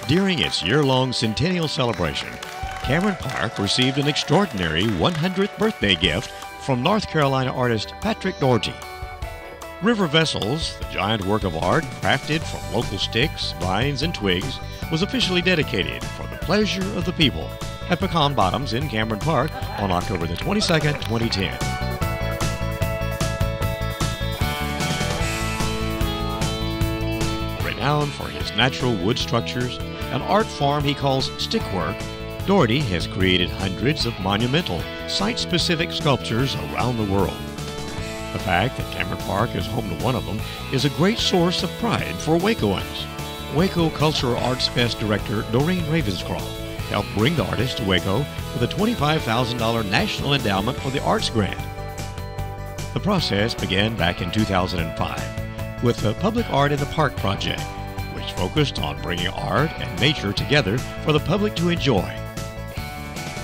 During its year-long centennial celebration, Cameron Park received an extraordinary 100th birthday gift from North Carolina artist Patrick Dougherty. River Vessels, the giant work of art crafted from local sticks, vines, and twigs, was officially dedicated for the pleasure of the people at Pecan Bottoms in Cameron Park on October the 22nd, 2010. Renowned for his natural wood structures, an art form he calls stickwork, Dougherty has created hundreds of monumental, site-specific sculptures around the world. The fact that Cameron Park is home to one of them is a great source of pride for Wacoans. Waco Cultural Arts Fest director Doreen Ravenscroft helped bring the artist to Waco with a $25,000 National Endowment for the Arts grant. The process began back in 2005 with the Public Art in the Park project, which focused on bringing art and nature together for the public to enjoy.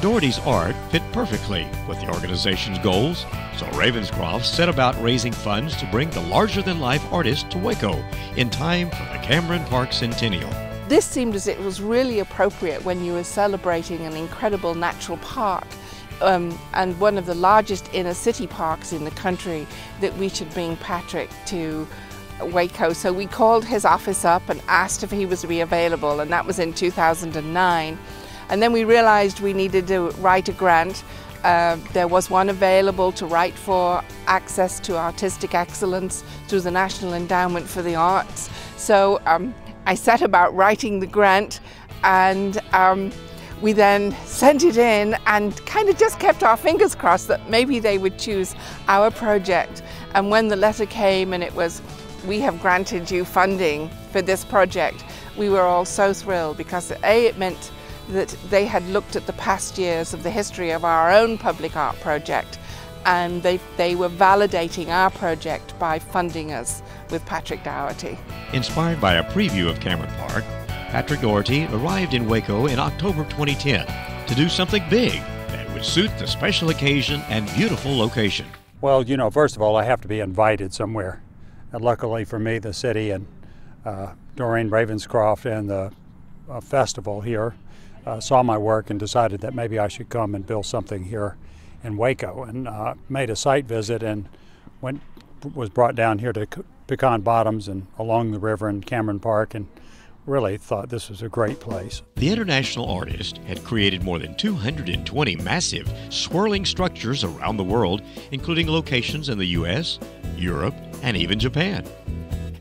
Dougherty's art fit perfectly with the organization's goals, so Ravenscroft set about raising funds to bring the larger-than-life artist to Waco in time for the Cameron Park Centennial. This seemed as it was really appropriate when you were celebrating an incredible natural park and one of the largest inner city parks in the country, that we should bring Patrick to Waco. So we called his office up and asked if he was available, and that was in 2009. And then we realized we needed to write a grant. There was one available to write for access to artistic excellence through the National Endowment for the Arts. So I set about writing the grant, and we then sent it in and kind of just kept our fingers crossed that maybe they would choose our project. And when the letter came and it was, "We have granted you funding for this project," we were all so thrilled, because A, it meant that they had looked at the past years of the history of our own public art project, and they were validating our project by funding us with Patrick Dougherty. Inspired by a preview of Cameron Park, Patrick Dougherty arrived in Waco in October 2010 to do something big that would suit the special occasion and beautiful location. Well, you know, first of all, I have to be invited somewhere. And luckily for me, the city and Doreen Ravenscroft and the festival here saw my work and decided that maybe I should come and build something here in Waco, and made a site visit and was brought down here to Pecan Bottoms and along the river in Cameron Park, and really thought this was a great place. The international artist had created more than 220 massive, swirling structures around the world, including locations in the U.S., Europe, and even Japan.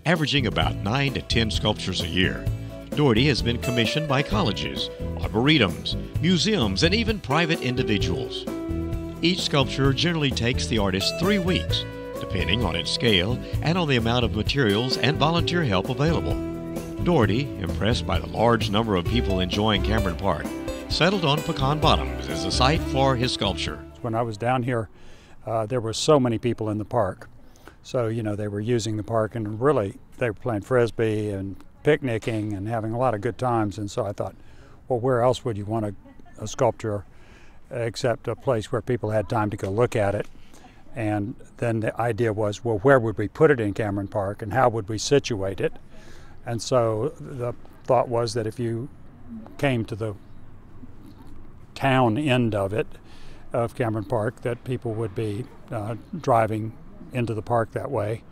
Averaging about 9 to 10 sculptures a year, Dougherty has been commissioned by colleges, arboretums, museums, and even private individuals. Each sculpture generally takes the artist 3 weeks, depending on its scale and on the amount of materials and volunteer help available. Dougherty, impressed by the large number of people enjoying Cameron Park, settled on Pecan Bottoms as the site for his sculpture. When I was down here, there were so many people in the park. So, you know, they were using the park, and really they were playing Frisbee and picnicking and having a lot of good times. And so I thought, well, where else would you want a sculpture except a place where people had time to go look at it? And then the idea was, well, where would we put it in Cameron Park, and how would we situate it? And so the thought was that if you came to the town end of it, of Cameron Park, that people would be driving into the park that way,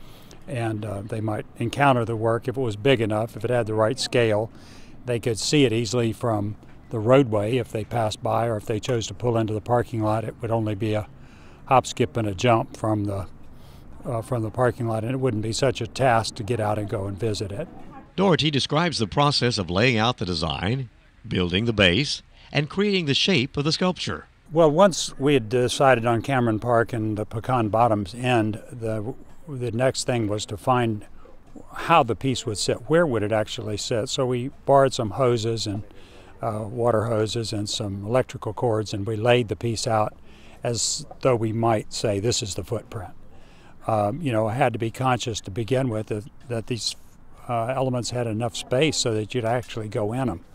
and they might encounter the work if it was big enough, if it had the right scale. They could see it easily from the roadway if they passed by, or if they chose to pull into the parking lot, it would only be a hop, skip, and a jump from the parking lot, and it wouldn't be such a task to get out and go and visit it. Dougherty describes the process of laying out the design, building the base, and creating the shape of the sculpture. Well, once we had decided on Cameron Park and the Pecan Bottoms end, the next thing was to find how the piece would sit. Where would it actually sit? So we borrowed some hoses and water hoses and some electrical cords, and we laid the piece out as though we might say, this is the footprint. You know, I had to be conscious to begin with that these elements had enough space so that you'd actually go in them.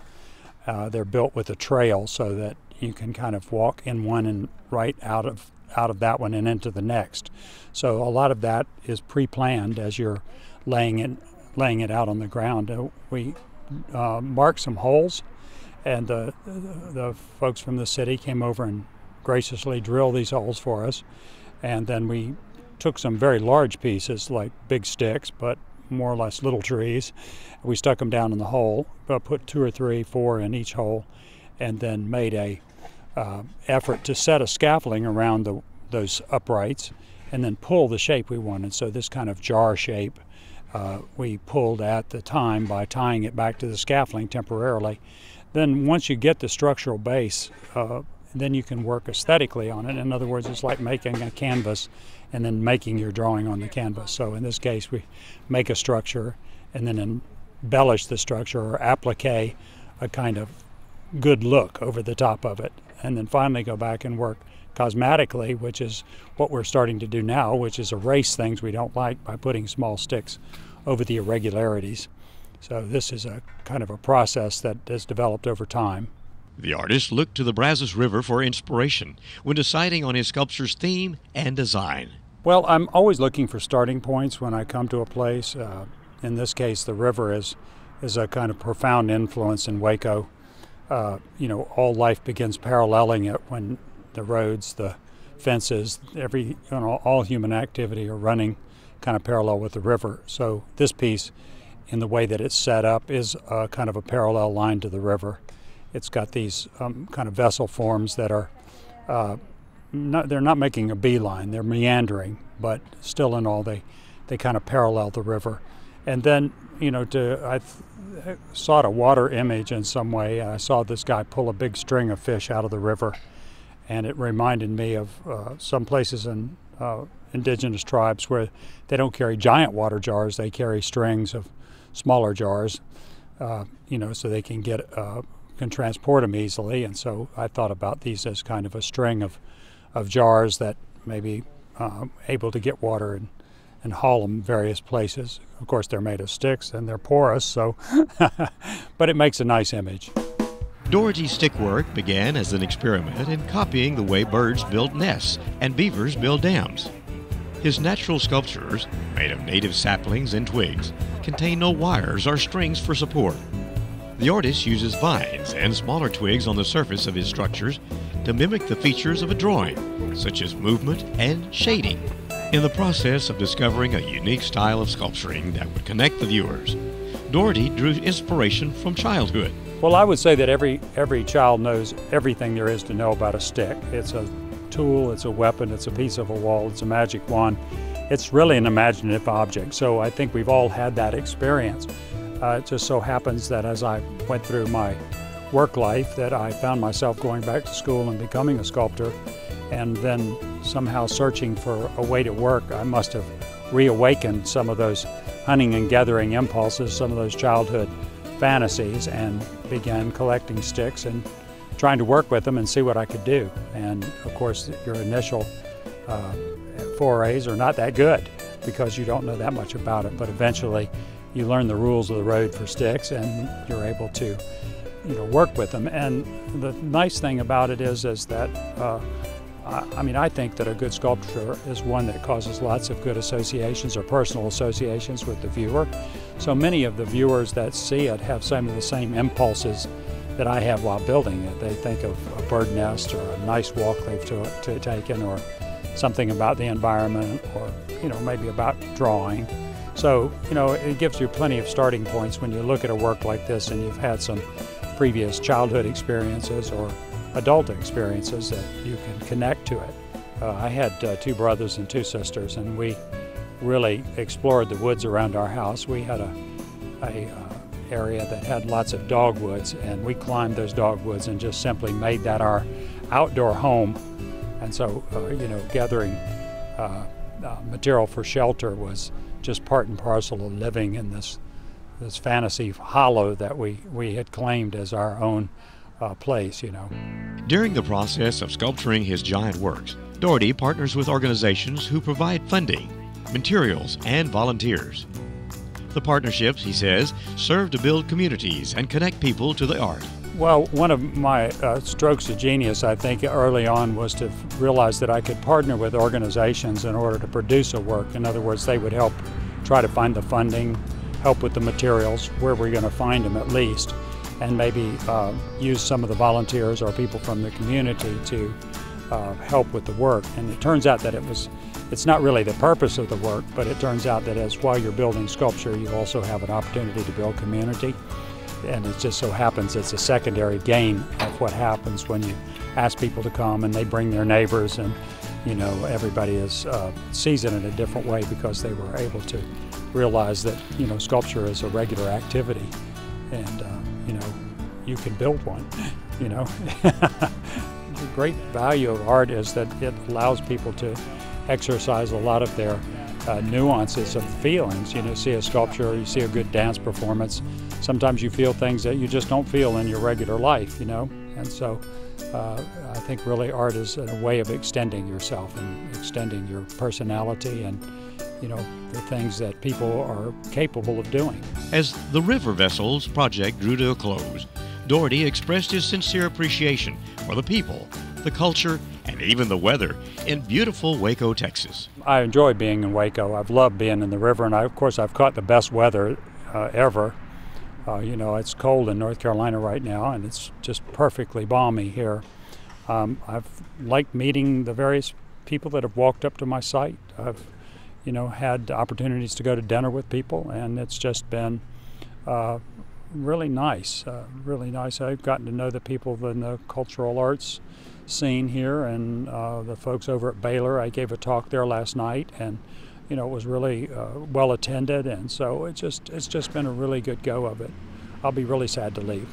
They're built with a trail so that you can kind of walk in one and right out of that one and into the next. So a lot of that is pre-planned as you're laying it out on the ground. We marked some holes, and the folks from the city came over and graciously drilled these holes for us. And then we took some very large pieces, like big sticks, but more or less little trees. We stuck them down in the hole, put 2 or 3, 4 in each hole, and then made a effort to set a scaffolding around those uprights and then pull the shape we wanted. So this kind of jar shape we pulled at the time by tying it back to the scaffolding temporarily. Then once you get the structural base, then you can work aesthetically on it. In other words, it's like making a canvas and then making your drawing on the canvas. So in this case, we make a structure and then embellish the structure or applique a kind of good look over the top of it. And then finally go back and work cosmetically, which is what we're starting to do now, which is erase things we don't like by putting small sticks over the irregularities. So this is a kind of a process that has developed over time. The artist looked to the Brazos River for inspiration when deciding on his sculpture's theme and design. Well, I'm always looking for starting points when I come to a place. In this case, the river is a kind of profound influence in Waco. All life begins paralleling it when the roads, the fences, all human activity are running kind of parallel with the river. So this piece, in the way that it's set up, is kind of a parallel line to the river. It's got these kind of vessel forms that are, they're not making a beeline, they're meandering, but still in all they kind of parallel the river. And then, I sought a water image in some way. I saw this guy pull a big string of fish out of the river, and it reminded me of some places in indigenous tribes where they don't carry giant water jars, they carry strings of smaller jars, so they can transport them easily. And so I thought about these as kind of a string of jars that may be able to get water and haul them various places. Of course, they're made of sticks and they're porous, so but it makes a nice image. Dougherty's stick work began as an experiment in copying the way birds build nests and beavers build dams. His natural sculptures, made of native saplings and twigs, contain no wires or strings for support. The artist uses vines and smaller twigs on the surface of his structures to mimic the features of a drawing, such as movement and shading. In the process of discovering a unique style of sculpturing that would connect the viewers, Dougherty drew inspiration from childhood. Well, I would say that every child knows everything there is to know about a stick. It's a tool, it's a weapon, it's a piece of a wall, it's a magic wand. It's really an imaginative object, so I think we've all had that experience. It just so happens that as I went through my work life that I found myself going back to school and becoming a sculptor, and then somehow searching for a way to work. I must have reawakened some of those hunting and gathering impulses, some of those childhood fantasies, and began collecting sticks and trying to work with them and see what I could do. And of course, your initial forays are not that good because you don't know that much about it, but eventually you learn the rules of the road for sticks and you're able to work with them. And the nice thing about it is that I think that a good sculpture is one that causes lots of good associations or personal associations with the viewer. So many of the viewers that see it have some of the same impulses that I have while building it. They think of a bird nest or a nice walk they've taken, or something about the environment, or maybe about drawing. So it gives you plenty of starting points when you look at a work like this and you've had some previous childhood experiences or adult experiences that you can connect to it. I had 2 brothers and 2 sisters, and we really explored the woods around our house. We had a area that had lots of dogwoods, and we climbed those dogwoods and just simply made that our outdoor home. And so, gathering material for shelter was just part and parcel of living in this fantasy hollow that we had claimed as our own place, During the process of sculpturing his giant works, Dougherty partners with organizations who provide funding, materials, and volunteers. The partnerships, he says, serve to build communities and connect people to the art. Well, one of my strokes of genius, I think, early on was to realize that I could partner with organizations in order to produce a work. In other words, they would help try to find the funding, help with the materials, where we're going to find them at least, and maybe use some of the volunteers or people from the community to help with the work. And it turns out that it's not really the purpose of the work, but it turns out that while you're building sculpture, you also have an opportunity to build community. And it just so happens it's a secondary gain of what happens when you ask people to come and they bring their neighbors, and you know, everybody sees it in a different way because they were able to realize that, you know, sculpture is a regular activity, and you know, you can build one, you know. The great value of art is that it allows people to exercise a lot of their nuances of feelings. You know, see a sculpture, you see a good dance performance, sometimes you feel things that you just don't feel in your regular life, you know. And so I think really art is a way of extending yourself and extending your personality and, you know, the things that people are capable of doing. As the River Vessels project drew to a close, Dougherty expressed his sincere appreciation for the people, the culture, and even the weather in beautiful Waco, Texas. I enjoy being in Waco. I've loved being in the river, and of course I've caught the best weather ever. You know, it's cold in North Carolina right now, and it's just perfectly balmy here. I've liked meeting the various people that have walked up to my site. I've, you know, had opportunities to go to dinner with people, and it's just been really nice, really nice. I've gotten to know the people in the cultural arts scene here, and the folks over at Baylor. I gave a talk there last night, and you know, it was really well attended, and so it's just been a really good go of it. I'll be really sad to leave.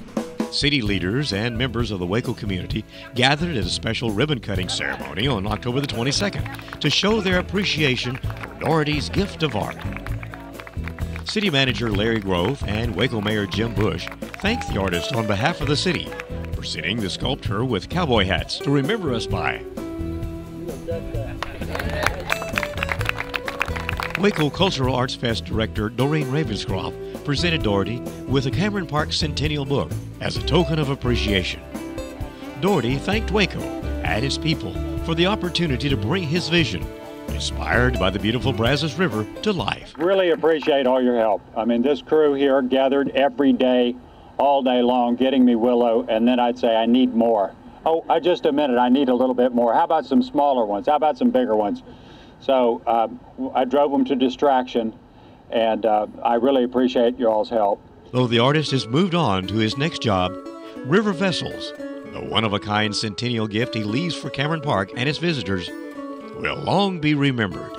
City leaders and members of the Waco community gathered at a special ribbon-cutting ceremony on October the 22nd to show their appreciation for Dougherty's gift of art. City Manager Larry Grove and Waco Mayor Jim Bush thanked the artist on behalf of the city, presenting the sculptor with cowboy hats to remember us by. Waco Cultural Arts Fest Director Doreen Ravenscroft presented Dougherty with a Cameron Park Centennial book as a token of appreciation. Dougherty thanked Waco and its people for the opportunity to bring his vision, inspired by the beautiful Brazos River, to life. Really appreciate all your help. I mean, this crew here gathered every day, all day long, getting me willow, and then I'd say I need more. Oh, just a minute, I need a little bit more. How about some smaller ones? How about some bigger ones? So I drove them to distraction, and I really appreciate your all's help. Though the artist has moved on to his next job, River Vessels, the one-of-a-kind centennial gift he leaves for Cameron Park and its visitors, will long be remembered.